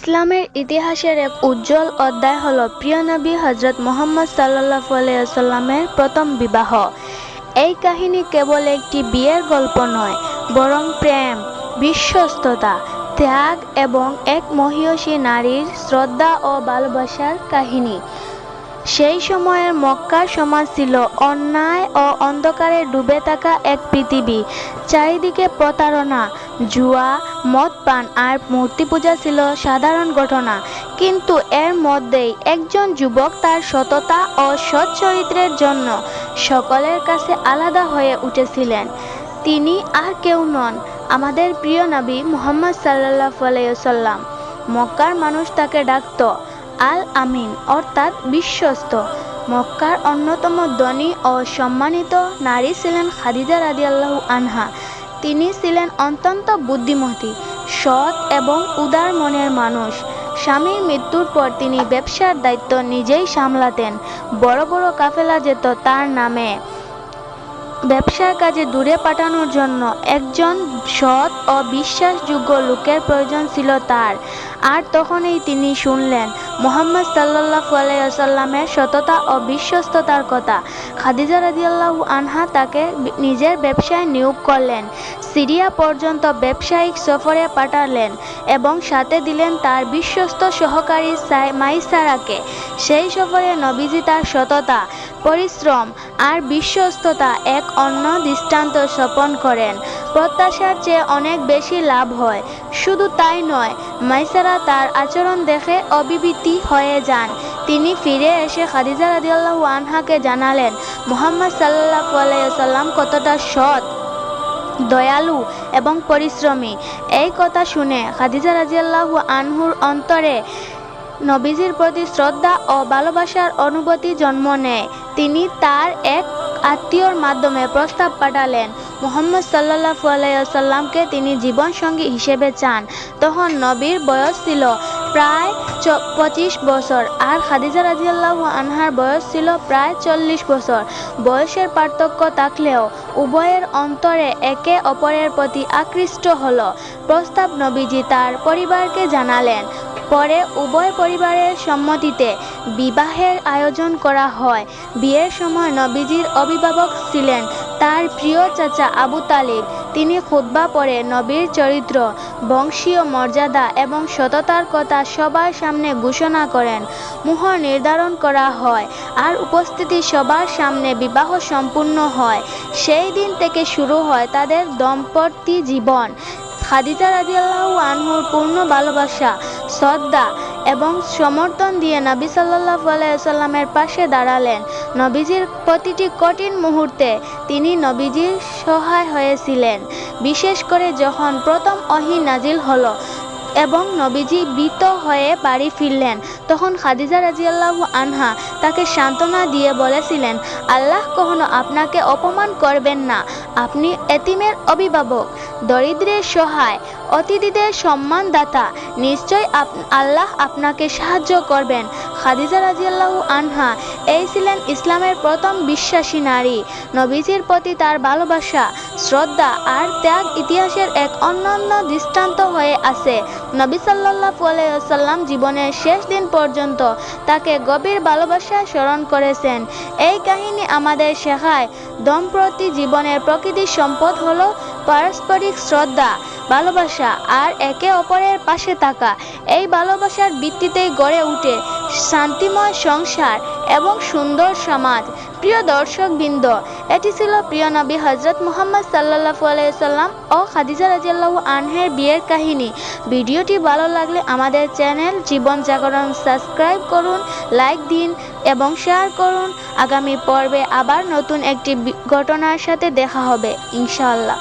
ইসলামের ইতিহাসের এক উজ্জ্বল অধ্যায় হল প্রিয় নবী হযরত মুহাম্মদ সাল্লাল্লাহু আলাইহি ওয়াসাল্লামের প্রথম বিবাহ। এই কাহিনী কেবল একটি বিয়ের গল্প নয়, বরং প্রেম, বিশ্বস্ততা, ত্যাগ এবং এক মহিয়সী নারীর শ্রদ্ধা ও ভালোবাসার কাহিনী। সেই সময়ের মক্কার সমাজ ছিল অন্যায় ও অন্ধকারে ডুবে থাকা এক পৃথিবী। চারিদিকে প্রতারণা, জুয়া, মদ পান আর মূর্তি পূজা ছিল সাধারণ ঘটনা। কিন্তু এর মধ্যেই একজন যুবক তার সততা ও সৎ চরিত্রের জন্য সকলের কাছে আলাদা হয়ে উঠেছিলেন। তিনি আর কেউ নন, আমাদের প্রিয় নবী মুহাম্মদ সাল্লাল্লাহু আলাইহি ওয়াসাল্লাম। মক্কার মানুষ তাকে ডাকত আল আমিন, অর্থাৎ বিশ্বস্ত। মক্কার অন্যতম ধনী ও সম্মানিত নারী ছিলেন খাদিজা রাদিয়াল্লাহু আনহা। তিনি ছিলেন অত্যন্ত বুদ্ধিমতী, সৎ এবং উদার মনের মানুষ। স্বামীর মৃত্যুর পর তিনি ব্যবসার দায়িত্ব নিজেই সামলাতেন। বড় বড় কাফেলা যেত তার নামে। ব্যবসার কাজে দূরে পাঠানোর জন্য একজন সৎ ও বিশ্বাসযোগ্য লোকের প্রয়োজন ছিল তার। আর তখনই তিনি শুনলেন মুহাম্মদ সাল্লাল্লাহু আলাইহি ওয়াসাল্লামের সততা ও বিশ্বস্ততার কথা। খাদিজা রাদিয়াল্লাহু আনহা তাকে নিজের ব্যবসায় নিয়োগ করলেন, সিরিয়া পর্যন্ত ব্যবসায়িক সফরে পাঠালেন এবং সাথে দিলেন তার বিশ্বস্ত সহকারী মাইসারাকে। সেই সফরে নবীজি তার সততা, পরিশ্রম আর বিশ্বস্ততা এক অন্য দৃষ্টান্ত স্থাপন করেন। প্রত্যাশার চেয়ে অনেক বেশি লাভ হয়। শুধু তাই নয়, মাইসারা তার আচরণ দেখে অভিভূত হয়ে যান। তিনি ফিরে এসে খাদিজা রাদিয়াল্লাহু আনহাকে জানালেন মুহাম্মদ সাল্লাল্লাহু আলাইহি ওয়াসাল্লাম কতটা সৎ, দয়ালু এবং পরিশ্রমী। এই কথা শুনে খাদিজা রাদিয়াল্লাহু আনহুর অন্তরে নবীজির প্রতি শ্রদ্ধা ও ভালোবাসার অনুভূতি জন্ম নেয়। তিনি তার এক আত্মীয়র মাধ্যমে প্রস্তাব পাঠালেন মুহাম্মদ সাল্লাল্লাহু আলাইহি ওয়াসাল্লামকে তিনি জীবনসঙ্গী হিসেবে চান। তখন নবীর বয়স ছিল প্রায় 25 বছর আর খাদিজা রাদিয়াল্লাহু আনহার বয়স ছিল প্রায় 40 বছর। বয়সের পার্থক্য থাকলেও উভয়ের অন্তরে একে অপরের প্রতি আকৃষ্ট হল। প্রস্তাব নবীজি তার পরিবারকে জানালেন। পরে উভয় পরিবারের সম্মতিতে বিবাহের আয়োজন করা হয়। বিয়ের সময় নবীজির অভিভাবক ছিলেন তার প্রিয় চাচা আবু তালিব। তিনি খুতবা পড়ে নবীর চরিত্র, বংশীয় মর্যাদা এবং সততার কথা সবার সামনে ঘোষণা করেন। মোহর নির্ধারণ করা হয় আর উপস্থিতি সবার সামনে বিবাহ সম্পূর্ণ হয়। সেই দিন থেকে শুরু হয় তাদের দাম্পত্য জীবন। খাদিজা রাদিয়াল্লাহু আনহুর পূর্ণ ভালোবাসা, শ্রদ্ধা এবং সমর্থন দিয়ে নবী সাল্লাল্লাহু আলাইহি ওয়াসাল্লামের পাশে দাঁড়ালেন। নবীজির প্রতিটি কঠিন মুহূর্তে তিনি নবীজির সহায় হয়েছিলেন। বিশেষ করে যখন প্রথম ওহী নাজিল হলো এবং নবীজি ভীত হয়ে বাড়ি ফিরলেন, তখন খাদিজা রাদিয়াল্লাহু আনহা তাকে সান্ত্বনা দিয়ে বলেছিলেন, আল্লাহ কখনো আপনাকে অপমান করবেন না। আপনি এতিমের অভিভাবক, দরিদ্রের সহায়, অতিথিদের সম্মানদাতা। নিশ্চয় আল্লাহ আপনাকে সাহায্য করবেন। খাদিজা রাদিয়াল্লাহু আনহা এই ছিলেন ইসলামের প্রথম বিশ্বাসী নারী। নবীজির প্রতি তার ভালোবাসা, শ্রদ্ধা আর ত্যাগ ইতিহাসের এক অনন্য দৃষ্টান্ত হয়ে আছে। নবী সাল্লাল্লাহু আলাইহি ওয়াসাল্লাম জীবনের শেষ দিন পর্যন্ত তাকে গভীর ভালোবাসায় স্মরণ করেছেন। এই কাহিনী আমাদের শেখায় দাম্পত্য জীবনের প্রকৃত সম্পদ হলো পারস্পরিক শ্রদ্ধা, ভালোবাসা আর একে অপরের পাশে থাকা। এই ভালোবাসার ভিত্তিতেই গড়ে ওঠে শান্তিময় সংসার এবং সুন্দর সমাজ। প্রিয় দর্শকবৃন্দ, এটি ছিল প্রিয় নবী হযরত মুহাম্মদ সাল্লাল্লাহু আলাইহি ওয়াসাল্লাম ও খাদিজা রাদিয়াল্লাহু আনহার বিয়ের কাহিনী। ভিডিওটি ভালো লাগলে আমাদের চ্যানেল জীবন জাগরণ সাবস্ক্রাইব করুন, লাইক দিন এবং শেয়ার করুন। আগামী পর্বে আবার নতুন একটি ঘটনার সাথে দেখা হবে ইনশাআল্লাহ।